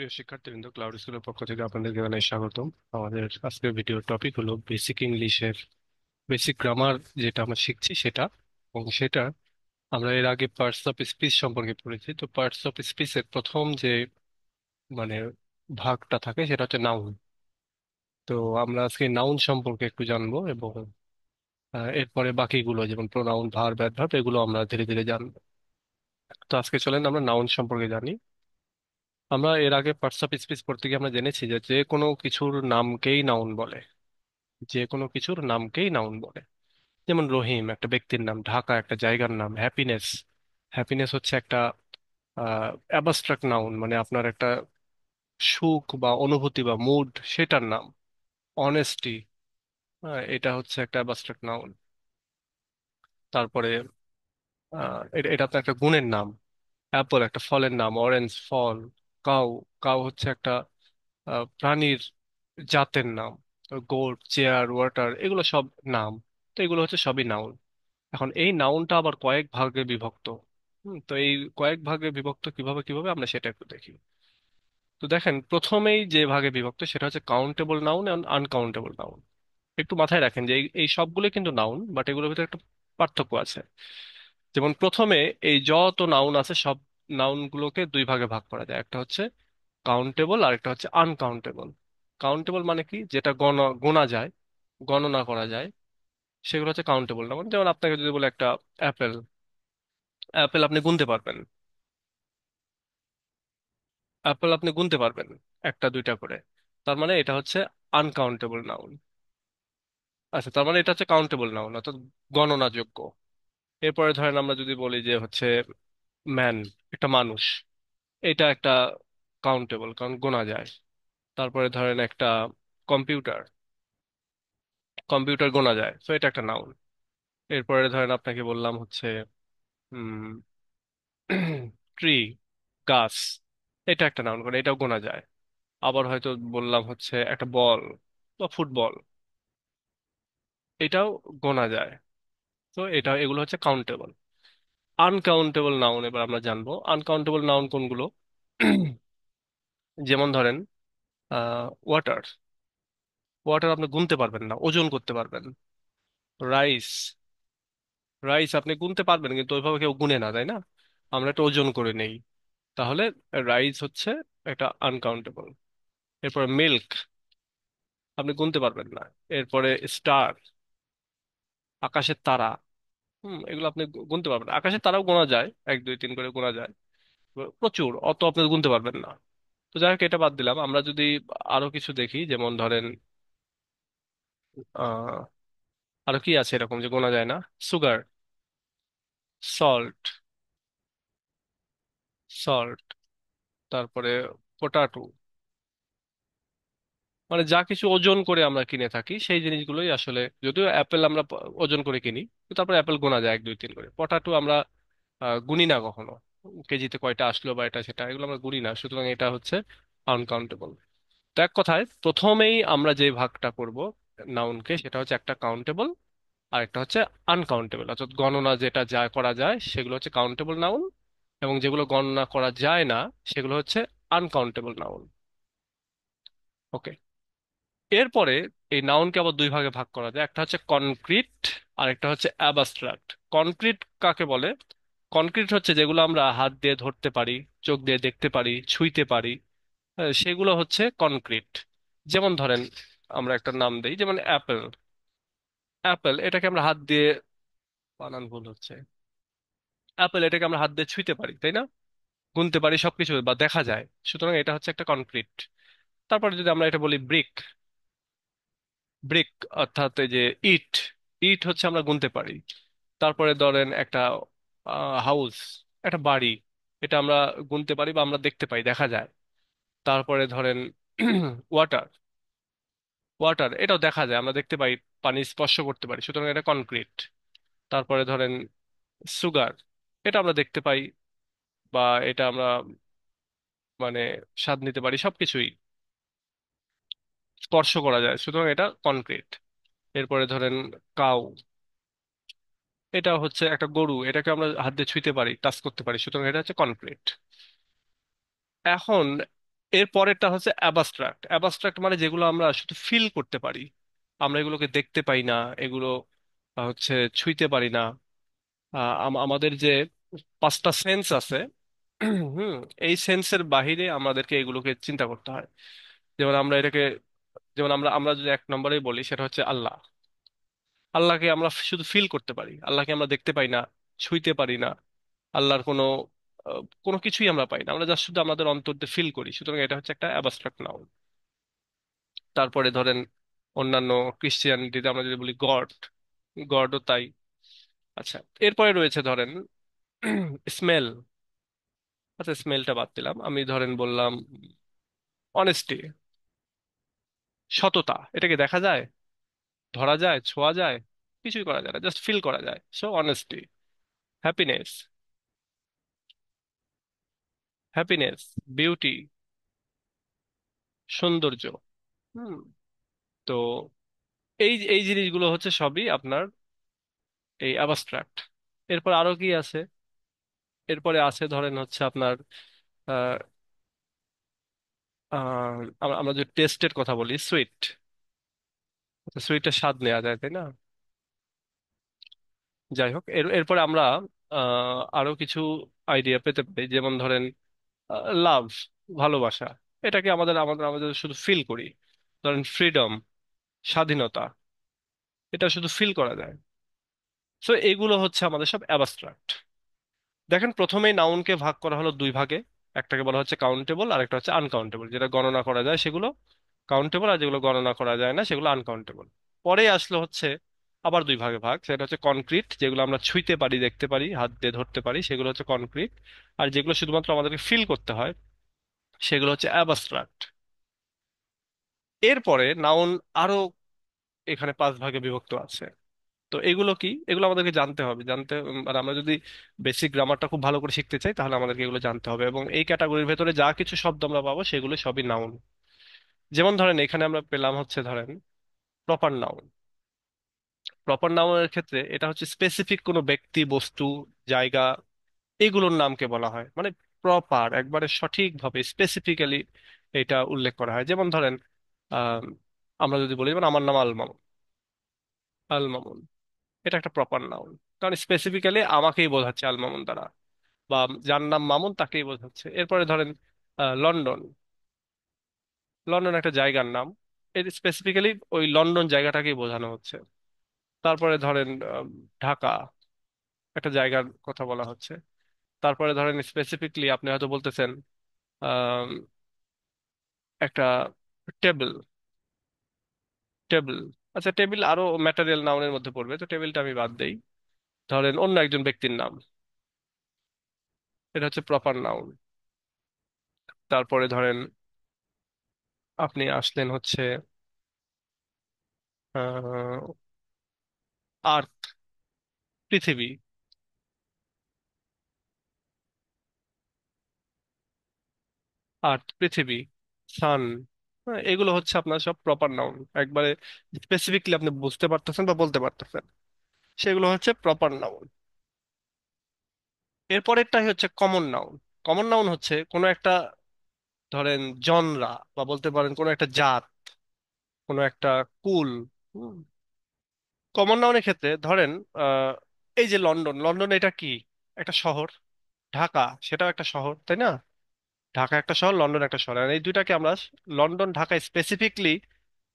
প্রিয় শিক্ষার্থীবৃন্দ, ক্লাউড স্কুলের পক্ষ থেকে আপনাদেরকে জানাই স্বাগতম। আমাদের আজকের ভিডিওর টপিক হলো বেসিক ইংলিশের বেসিক গ্রামার, যেটা আমরা শিখছি সেটা। এবং সেটা আমরা এর আগে পার্টস অফ স্পিচ সম্পর্কে পড়েছি। তো পার্টস অফ স্পিচের প্রথম যে মানে ভাগটা থাকে সেটা হচ্ছে নাউন। তো আমরা আজকে নাউন সম্পর্কে একটু জানবো, এবং এরপরে বাকিগুলো যেমন প্রোনাউন, ভার্ব, অ্যাডভার্ব এগুলো আমরা ধীরে ধীরে জানবো। তো আজকে চলেন আমরা নাউন সম্পর্কে জানি। আমরা এর আগে পার্টস অফ স্পিচ পড়তে গিয়ে আমরা জেনেছি যে যে কোনো কিছুর নামকেই নাউন বলে। যে কোনো কিছুর নামকেই নাউন বলে। যেমন রহিম একটা ব্যক্তির নাম, ঢাকা একটা জায়গার নাম, হ্যাপিনেস হ্যাপিনেস হচ্ছে একটা অ্যাবস্ট্রাক্ট নাউন, মানে আপনার একটা সুখ বা অনুভূতি বা মুড, সেটার নাম। অনেস্টি, এটা হচ্ছে একটা অ্যাবস্ট্রাক্ট নাউন। তারপরে এটা এটা আপনার একটা গুণের নাম। অ্যাপল একটা ফলের নাম, অরেঞ্জ ফল। কাউ কাউ হচ্ছে একটা প্রাণীর জাতের নাম। গোট, চেয়ার, ওয়াটার এগুলো সব নাম। তো এগুলো হচ্ছে সবই নাউন। এখন এই নাউনটা আবার কয়েক ভাগে বিভক্ত। তো এই কয়েক ভাগে বিভক্ত কিভাবে কিভাবে আমরা সেটা একটু দেখি। তো দেখেন, প্রথমেই যে ভাগে বিভক্ত সেটা হচ্ছে কাউন্টেবল নাউন এবং আনকাউন্টেবল নাউন। একটু মাথায় রাখেন যে এই এই সবগুলো কিন্তু নাউন, বাট এগুলোর ভিতরে একটা পার্থক্য আছে। যেমন প্রথমে এই যত নাউন আছে সব নাউন গুলোকে দুই ভাগে ভাগ করা যায়। একটা হচ্ছে কাউন্টেবল আর একটা হচ্ছে আনকাউন্টেবল। কাউন্টেবল মানে কি, যেটা গোনা যায়, গণনা করা যায়, সেগুলো হচ্ছে কাউন্টেবল নাউন। যেমন আপনাকে যদি বলে একটা অ্যাপেল, অ্যাপেল আপনি গুনতে পারবেন। অ্যাপেল আপনি গুনতে পারবেন একটা দুইটা করে। তার মানে এটা হচ্ছে আনকাউন্টেবল নাউন। আচ্ছা, তার মানে এটা হচ্ছে কাউন্টেবল নাউন, অর্থাৎ গণনাযোগ্য। এরপরে ধরেন আমরা যদি বলি যে হচ্ছে ম্যান, একটা মানুষ, এটা একটা কাউন্টেবল, কারণ গোনা যায়। তারপরে ধরেন একটা কম্পিউটার, কম্পিউটার গোনা যায়, তো এটা একটা নাউন। এরপরে ধরেন আপনাকে বললাম হচ্ছে উম ট্রি, গাছ, এটা একটা নাউন, কারণ এটাও গোনা যায়। আবার হয়তো বললাম হচ্ছে একটা বল বা ফুটবল, এটাও গোনা যায়। তো এটা এগুলো হচ্ছে কাউন্টেবল। আনকাউন্টেবল নাউন এবার আমরা জানবো। আনকাউন্টেবল নাউন কোনগুলো? যেমন ধরেন ওয়াটার, ওয়াটার আপনি গুনতে পারবেন না, ওজন করতে পারবেন। রাইস, রাইস আপনি গুনতে পারবেন কিন্তু ওইভাবে কেউ গুনে না, তাই না? আমরা একটা ওজন করে নেই। তাহলে রাইস হচ্ছে একটা আনকাউন্টেবল। এরপরে মিল্ক, আপনি গুনতে পারবেন না। এরপরে স্টার, আকাশের তারা, এগুলো আপনি গুনতে পারবেন না। আকাশের তারাও গোনা যায়, এক দুই তিন করে গোনা যায়, প্রচুর, অত আপনি গুনতে পারবেন না। তো যাই হোক, এটা বাদ দিলাম। আমরা যদি আরো কিছু দেখি, যেমন ধরেন আহ আরো কি আছে এরকম যে গোনা যায় না? সুগার, সল্ট, সল্ট, তারপরে পটাটো, মানে যা কিছু ওজন করে আমরা কিনে থাকি সেই জিনিসগুলোই আসলে, যদিও অ্যাপেল আমরা ওজন করে কিনি, তো তারপরে অ্যাপেল গোনা যায় এক দুই তিন করে। পটাটো আমরা গুনি না কখনো, কেজিতে কয়টা আসলো বা এটা সেটা, এগুলো আমরা গুনি না, সুতরাং এটা হচ্ছে আনকাউন্টেবল। তো এক কথায় প্রথমেই আমরা যে ভাগটা করব নাউনকে, সেটা হচ্ছে একটা কাউন্টেবল আর একটা হচ্ছে আনকাউন্টেবল। অর্থাৎ গণনা যেটা যা করা যায় সেগুলো হচ্ছে কাউন্টেবল নাউন, এবং যেগুলো গণনা করা যায় না সেগুলো হচ্ছে আনকাউন্টেবল নাউন। ওকে। এরপরে এই নাউনকে আবার দুই ভাগে ভাগ করা যায়। একটা হচ্ছে কনক্রিট আর একটা হচ্ছে অ্যাবস্ট্রাক্ট। কনক্রিট কাকে বলে? কনক্রিট হচ্ছে যেগুলো আমরা হাত দিয়ে ধরতে পারি, চোখ দিয়ে দেখতে পারি, ছুঁইতে পারি, সেগুলো হচ্ছে কনক্রিট। যেমন ধরেন আমরা একটা নাম দেই, যেমন অ্যাপেল। অ্যাপেল এটাকে আমরা হাত দিয়ে, বানান ভুল হচ্ছে, অ্যাপেল এটাকে আমরা হাত দিয়ে ছুঁইতে পারি, তাই না? গুনতে পারি সবকিছু, বা দেখা যায়, সুতরাং এটা হচ্ছে একটা কনক্রিট। তারপরে যদি আমরা এটা বলি ব্রিক, ব্রিক অর্থাৎ এই যে ইট, ইট হচ্ছে আমরা গুনতে পারি। তারপরে ধরেন একটা হাউস, একটা বাড়ি, এটা আমরা গুনতে পারি বা আমরা দেখতে পাই, দেখা যায়। তারপরে ধরেন ওয়াটার, ওয়াটার এটাও দেখা যায়, আমরা দেখতে পাই, পানি স্পর্শ করতে পারি, সুতরাং এটা কনক্রিট। তারপরে ধরেন সুগার, এটা আমরা দেখতে পাই বা এটা আমরা মানে স্বাদ নিতে পারি, সবকিছুই স্পর্শ করা যায়, সুতরাং এটা কনক্রিট। এরপরে ধরেন কাউ, এটা হচ্ছে একটা গরু, এটাকে আমরা হাত দিয়ে ছুঁতে পারি, টাচ করতে পারি, সুতরাং এটা হচ্ছে কনক্রিট। এখন এর পরেরটা হচ্ছে অ্যাবাস্ট্রাক্ট। অ্যাবাস্ট্রাক্ট মানে যেগুলো আমরা শুধু ফিল করতে পারি, আমরা এগুলোকে দেখতে পাই না, এগুলো হচ্ছে ছুঁইতে পারি না। আমাদের যে পাঁচটা সেন্স আছে, হুম, এই সেন্সের বাহিরে আমাদেরকে এগুলোকে চিন্তা করতে হয়। যেমন আমরা এটাকে, যেমন আমরা আমরা যদি এক নম্বরেই বলি, সেটা হচ্ছে আল্লাহ। আল্লাহকে আমরা শুধু ফিল করতে পারি, আল্লাহকে আমরা দেখতে পাই না, ছুঁইতে পারি না। আল্লাহর কোনো কিছুই আমরা পাই না, আমরা জাস্ট শুধু আমাদের অন্তর দিয়ে ফিল করি, সুতরাং এটা হচ্ছে একটা অ্যাবস্ট্রাক্ট নাউন। তারপরে ধরেন অন্যান্য ক্রিশ্চিয়ানিটিতে আমরা যদি বলি গড, গডও তাই। আচ্ছা, এরপরে রয়েছে ধরেন স্মেল। আচ্ছা, স্মেলটা বাদ দিলাম, আমি ধরেন বললাম অনেস্টি, সততা। এটাকে দেখা যায়, ধরা যায়, ছোঁয়া যায়? কিছুই করা যায় না, জাস্ট ফিল করা যায়, so honesty. Happiness, happiness, beauty, সৌন্দর্য। হুম। তো এই এই জিনিসগুলো হচ্ছে সবই আপনার এই অ্যাবস্ট্রাক্ট। এরপর আরো কি আছে? এরপরে আছে ধরেন হচ্ছে আপনার আহ, আমরা যে টেস্টের কথা বলি, সুইট। সুইটের স্বাদ নেওয়া যায়, তাই না? যাই হোক, এরপরে আমরা আরো কিছু আইডিয়া পেতে পারি, যেমন ধরেন লাভ, ভালোবাসা। এটাকে আমাদের আমাদের আমাদের শুধু ফিল করি। ধরেন ফ্রিডম, স্বাধীনতা, এটা শুধু ফিল করা যায়। সো এগুলো হচ্ছে আমাদের সব অ্যাবস্ট্রাক্ট। দেখেন, প্রথমেই নাউনকে ভাগ করা হলো দুই ভাগে। একটাকে বলা হচ্ছে কাউন্টেবল, আর একটা হচ্ছে আনকাউন্টেবল। যেটা গণনা করা যায় সেগুলো কাউন্টেবল, আর যেগুলো গণনা করা যায় না সেগুলো আনকাউন্টেবল। পরে আসলো হচ্ছে আবার দুই ভাগে ভাগ, সেটা হচ্ছে কনক্রিট, যেগুলো আমরা ছুঁইতে পারি, দেখতে পারি, হাত দিয়ে ধরতে পারি, সেগুলো হচ্ছে কনক্রিট। আর যেগুলো শুধুমাত্র আমাদেরকে ফিল করতে হয়, সেগুলো হচ্ছে অ্যাবস্ট্রাক্ট। এরপরে নাউন আরো এখানে পাঁচ ভাগে বিভক্ত আছে। তো এগুলো কি? এগুলো আমাদেরকে জানতে হবে, আর আমরা যদি বেসিক গ্রামারটা খুব ভালো করে শিখতে চাই, তাহলে আমাদেরকে এগুলো জানতে হবে। এবং এই ক্যাটাগরির ভেতরে যা কিছু শব্দ আমরা পাবো সেগুলো সবই নাউন। যেমন ধরেন এখানে আমরা পেলাম হচ্ছে ধরেন প্রপার নাউন। প্রপার নাউনের ক্ষেত্রে এটা হচ্ছে স্পেসিফিক কোনো ব্যক্তি, বস্তু, জায়গা, এগুলোর নামকে বলা হয়, মানে প্রপার, একবারে সঠিকভাবে স্পেসিফিক্যালি এটা উল্লেখ করা হয়। যেমন ধরেন আহ আমরা যদি বলি, যেমন আমার নাম আল মামুন। আল মামুন, এটা একটা প্রপার নাউন, কারণ স্পেসিফিক্যালি আমাকেই বোঝাচ্ছে আল মামুন দ্বারা, বা যার নাম মামুন তাকেই বোঝাচ্ছে। এরপরে ধরেন লন্ডন। লন্ডন একটা জায়গার নাম, এর স্পেসিফিক্যালি ওই লন্ডন জায়গাটাকেই বোঝানো হচ্ছে। তারপরে ধরেন ঢাকা, একটা জায়গার কথা বলা হচ্ছে। তারপরে ধরেন স্পেসিফিকলি আপনি হয়তো বলতেছেন আম, একটা টেবিল, টেবিল। আচ্ছা, টেবিল আরো ম্যাটেরিয়াল নাউনের মধ্যে পড়বে, তো টেবিলটা আমি বাদ দেই। ধরেন অন্য একজন ব্যক্তির নাম, এটা হচ্ছে প্রপার নাউন। তারপরে ধরেন আপনি আসলেন হচ্ছে আর্থ, পৃথিবী। আর্থ, পৃথিবী, সান। এগুলো হচ্ছে আপনার সব প্রপার নাউন, একবারে স্পেসিফিকলি আপনি বুঝতে পারতেছেন বা বলতে পারতেছেন, সেগুলো হচ্ছে প্রপার নাউন। এরপরেরটাই হচ্ছে কমন নাউন। কমন নাউন হচ্ছে কোনো একটা, ধরেন জনরা, বা বলতে পারেন কোনো একটা জাত, কোনো একটা কুল। কমন নাউনের ক্ষেত্রে ধরেন আহ, এই যে লন্ডন, লন্ডন এটা কি? একটা শহর। ঢাকা, সেটাও একটা শহর, তাই না? ঢাকা একটা শহর, লন্ডন একটা শহর। আর এই দুইটাকে আমরা, London Dhaka specifically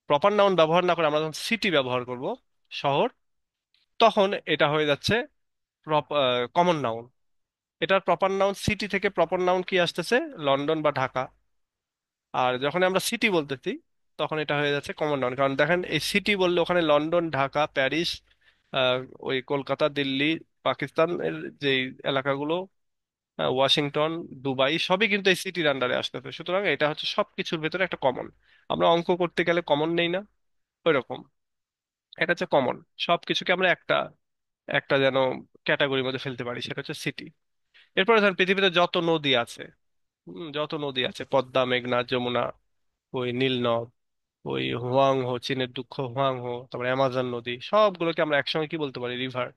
proper noun ব্যবহার না করে আমরা যখন সিটি ব্যবহার করব, শহর, তখন এটা হয়ে যাচ্ছে কমন নাউন। এটার প্রপার নাউন সিটি থেকে প্রপার নাউন কি আসতেছে? লন্ডন বা ঢাকা। আর যখন আমরা সিটি বলতেছি, তখন এটা হয়ে যাচ্ছে কমন নাউন। কারণ দেখেন, এই সিটি বললে ওখানে লন্ডন, ঢাকা, প্যারিস, আহ, ওই কলকাতা, দিল্লি, পাকিস্তানের যে এলাকাগুলো, ওয়াশিংটন, দুবাই, সবই কিন্তু এই সিটির আন্ডারে আসতেছে। সুতরাং এটা হচ্ছে সবকিছুর ভেতরে একটা কমন। আমরা অঙ্ক করতে গেলে কমন নেই না, ওই রকম। এটা হচ্ছে কমন। সবকিছুকে আমরা একটা একটা যেন ক্যাটাগরির মধ্যে ফেলতে পারি, সেটা হচ্ছে সিটি। এরপরে ধরেন পৃথিবীতে যত নদী আছে, যত নদী আছে, পদ্মা, মেঘনা, যমুনা, ওই নীল নদ, ওই হোয়াং হো, চীনের দুঃখ হোয়াং হো, তারপরে অ্যামাজন নদী, সবগুলোকে আমরা একসঙ্গে কি বলতে পারি? রিভার।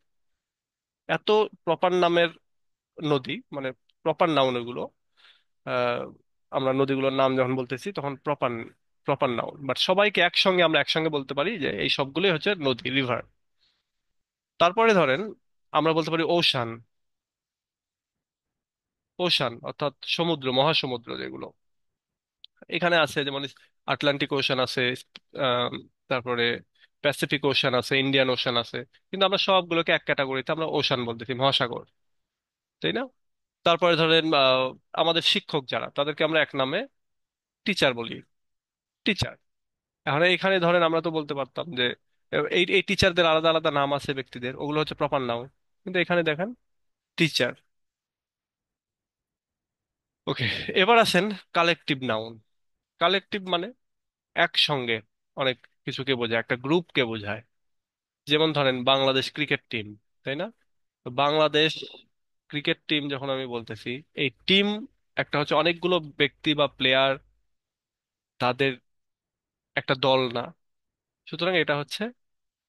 এত প্রপার নামের নদী, মানে প্রপার নাউন এগুলো। আমরা নদীগুলোর নাম যখন বলতেছি তখন প্রপার প্রপার নাউন, বাট সবাইকে একসঙ্গে আমরা একসঙ্গে বলতে পারি যে এই সবগুলোই হচ্ছে নদী, রিভার। তারপরে ধরেন আমরা বলতে পারি ওশান। ওশান অর্থাৎ সমুদ্র, মহাসমুদ্র যেগুলো এখানে আছে, যেমন আটলান্টিক ওশান আছে, আম, তারপরে প্যাসিফিক ওশান আছে, ইন্ডিয়ান ওশান আছে। কিন্তু আমরা সবগুলোকে এক ক্যাটাগরিতে আমরা ওশান বলতেছি, মহাসাগর, তাই না? তারপরে ধরেন আমাদের শিক্ষক যারা, তাদেরকে আমরা এক নামে টিচার বলি, টিচার। এখন এখানে ধরেন আমরা তো বলতে পারতাম যে এই এই টিচারদের আলাদা আলাদা নাম আছে ব্যক্তিদের, ওগুলো হচ্ছে প্রপার নাউন। কিন্তু এখানে দেখেন টিচার। ওকে, এবার আসেন কালেকটিভ নাউন। কালেকটিভ মানে একসঙ্গে অনেক কিছুকে বোঝায়, একটা গ্রুপকে বোঝায়। যেমন ধরেন বাংলাদেশ ক্রিকেট টিম, তাই না? তো বাংলাদেশ ক্রিকেট টিম যখন আমি বলতেছি, এই টিম একটা হচ্ছে অনেকগুলো ব্যক্তি বা প্লেয়ার, তাদের একটা দল না। সুতরাং এটা হচ্ছে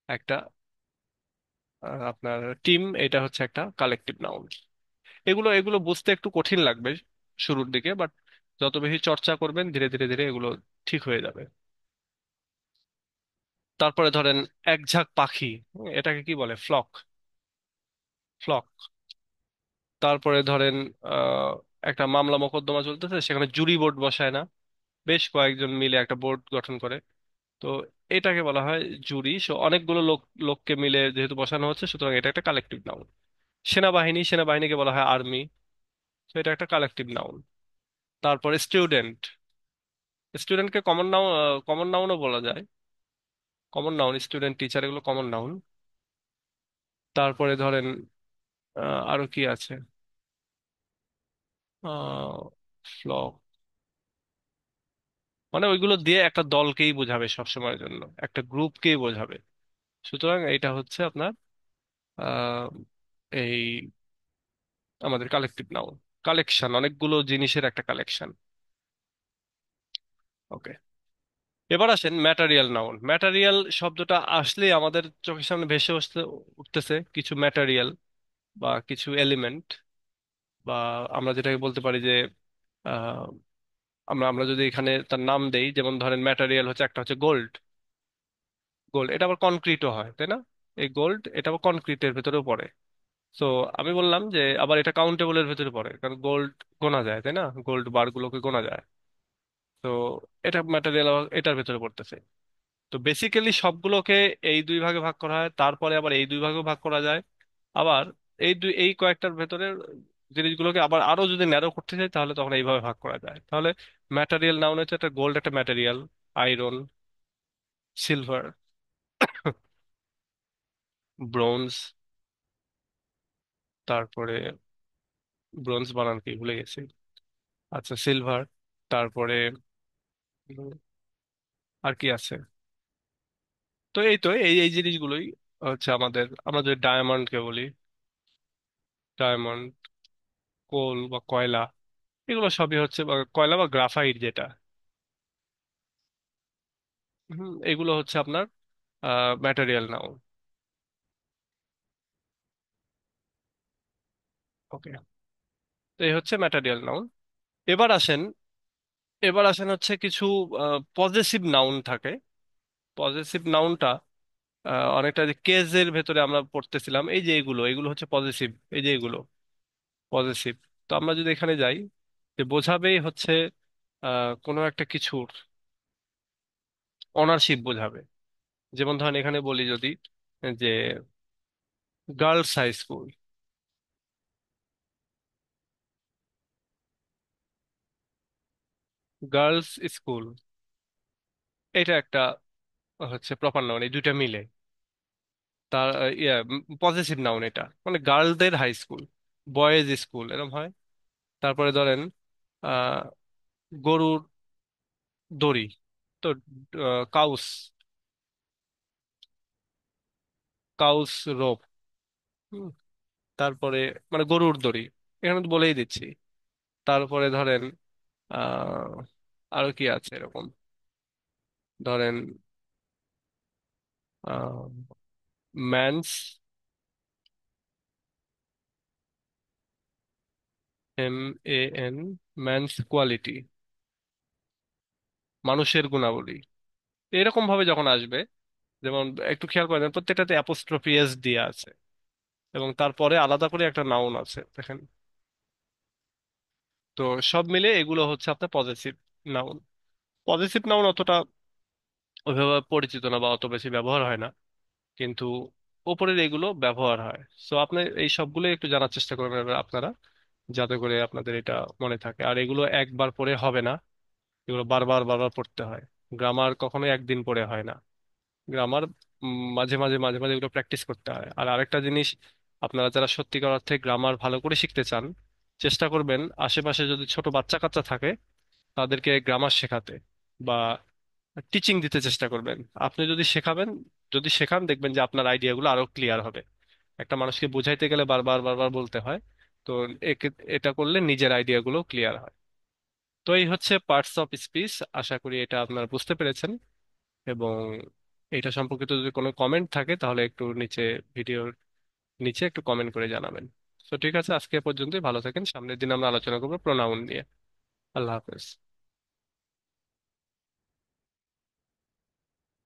একটা আপনার টিম, এটা হচ্ছে একটা কালেকটিভ নাউন। এগুলো এগুলো বুঝতে একটু কঠিন লাগবে শুরুর দিকে, বাট যত বেশি চর্চা করবেন ধীরে ধীরে ধীরে এগুলো ঠিক হয়ে যাবে। তারপরে ধরেন এক ঝাঁক পাখি, এটাকে কি বলে? ফ্লক। ফ্লক। তারপরে ধরেন আহ একটা মামলা মোকদ্দমা চলতেছে, সেখানে জুরি বোর্ড বসায় না, বেশ কয়েকজন মিলে একটা বোর্ড গঠন করে। তো এটাকে বলা হয় জুরি। সো অনেকগুলো লোককে মিলে যেহেতু বসানো হচ্ছে, সুতরাং এটা একটা কালেকটিভ নাউন। সেনাবাহিনী, সেনাবাহিনীকে বলা হয় আর্মি। তো এটা একটা কালেকটিভ নাউন। তারপরে স্টুডেন্ট, স্টুডেন্টকে কমন নাউন, কমন নাউনও বলা যায়। কমন নাউন, স্টুডেন্ট, টিচার, এগুলো কমন নাউন। তারপরে ধরেন আরো কি আছে? ফ্লক মানে ওইগুলো দিয়ে একটা দলকেই বোঝাবে সবসময়ের জন্য, একটা গ্রুপকেই বোঝাবে। সুতরাং এটা হচ্ছে আপনার আহ, এই আমাদের কালেকটিভ নাউন। কালেকশন, অনেকগুলো জিনিসের একটা কালেকশন। ওকে, এবার আসেন ম্যাটারিয়াল নাউন। ম্যাটারিয়াল শব্দটা আসলে আমাদের চোখের সামনে ভেসে উঠতেছে কিছু ম্যাটারিয়াল বা কিছু এলিমেন্ট, বা আমরা যেটাকে বলতে পারি যে আহ, আমরা আমরা যদি এখানে তার নাম দেই, যেমন ধরেন ম্যাটারিয়াল হচ্ছে একটা হচ্ছে গোল্ড। গোল্ড এটা আবার কনক্রিটও হয়, তাই না? এই গোল্ড এটা আবার কনক্রিটের ভেতরেও পড়ে। তো আমি বললাম যে আবার এটা কাউন্টেবলের ভেতরে পড়ে, কারণ গোল্ড গোনা যায়, তাই না? গোল্ড বার গুলোকে গোনা যায়। তো এটা ম্যাটেরিয়াল এটার ভেতরে পড়তেছে। তো বেসিক্যালি সবগুলোকে এই দুই ভাগে ভাগ করা হয়, তারপরে আবার এই দুই ভাগে ভাগ করা যায়। আবার এই কয়েকটার ভেতরে জিনিসগুলোকে আবার আরো যদি ন্যারো করতে চাই, তাহলে তখন এইভাবে ভাগ করা যায়। তাহলে ম্যাটেরিয়াল নাউন হচ্ছে একটা গোল্ড, একটা ম্যাটেরিয়াল, আয়রন, সিলভার, ব্রোঞ্জ, তারপরে ব্রোঞ্জ বানান কি ভুলে গেছি, আচ্ছা সিলভার, তারপরে উম, আর কি আছে? তো এই তো এই এই জিনিসগুলোই হচ্ছে আমাদের, আমরা যদি ডায়মন্ডকে বলি, ডায়মন্ড, কোল বা কয়লা, এগুলো সবই হচ্ছে কয়লা বা গ্রাফাইট যেটা, এগুলো হচ্ছে আপনার ম্যাটেরিয়াল নাউন। ওকে, তো এই হচ্ছে ম্যাটেরিয়াল নাউন। এবার আসেন, এবার আসেন হচ্ছে কিছু পজেসিভ নাউন থাকে। পজেসিভ নাউনটা অনেকটা যে কেজের ভেতরে আমরা পড়তেছিলাম, এই যে এগুলো এগুলো হচ্ছে পজেসিভ, এই যে এগুলো পজেসিভ। তো আমরা যদি এখানে যাই, যে বোঝাবেই হচ্ছে কোনো একটা কিছুর অনারশিপ বোঝাবে। যেমন ধরেন এখানে বলি যদি যে girls high school, girls school, এটা একটা হচ্ছে প্রপার নাউন, এই দুইটা মিলে তার ইয়া পজেসিভ নাউন। এটা মানে গার্লদের হাই স্কুল, বয়েজ স্কুল এরকম হয়। তারপরে ধরেন আহ গরুর দড়ি, তো কাউস, কাউস রোপ। তারপরে মানে গরুর দড়ি, এখানে তো বলেই দিচ্ছি। তারপরে ধরেন আহ আরো কি আছে এরকম? ধরেন man's, M A N, man's quality. মানুষের গুণাবলী এরকম ভাবে যখন আসবে, যেমন একটু খেয়াল করেন প্রত্যেকটাতে অ্যাপোস্ট্রোফি এস দিয়ে আছে, এবং তারপরে আলাদা করে একটা নাউন আছে দেখেন। তো সব মিলে এগুলো হচ্ছে আপনার পজেসিভ নাউন। পজেসিভ নাউন অতটা ওইভাবে পরিচিত না বা অত বেশি ব্যবহার হয় না, কিন্তু ওপরের এগুলো ব্যবহার হয়। সো আপনি এই সবগুলো একটু জানার চেষ্টা করবেন আপনারা, যাতে করে আপনাদের এটা মনে থাকে। আর এগুলো একবার পড়ে হবে না, এগুলো বারবার বারবার পড়তে হয়। গ্রামার কখনো একদিন পড়ে হয় না। গ্রামার মাঝে মাঝে মাঝে মাঝে এগুলো প্র্যাকটিস করতে হয়। আর আরেকটা জিনিস, আপনারা যারা সত্যিকার অর্থে গ্রামার ভালো করে শিখতে চান, চেষ্টা করবেন আশেপাশে যদি ছোট বাচ্চা কাচ্চা থাকে তাদেরকে গ্রামার শেখাতে, বা টিচিং দিতে চেষ্টা করবেন। আপনি যদি শেখাবেন, যদি শেখান, দেখবেন যে আপনার আইডিয়াগুলো আরো ক্লিয়ার হবে। একটা মানুষকে বোঝাইতে গেলে বারবার বারবার বলতে হয়, তো এটা করলে নিজের আইডিয়াগুলো ক্লিয়ার হয়। তো এই হচ্ছে পার্টস অফ স্পিচ। আশা করি এটা আপনারা বুঝতে পেরেছেন, এবং এটা সম্পর্কিত যদি কোনো কমেন্ট থাকে তাহলে একটু নিচে, ভিডিওর নিচে একটু কমেন্ট করে জানাবেন। তো ঠিক আছে, আজকে এ পর্যন্তই। ভালো থাকেন, সামনের দিন আমরা আলোচনা করবো প্রোনাউন নিয়ে। আল্লাহ হাফেজ।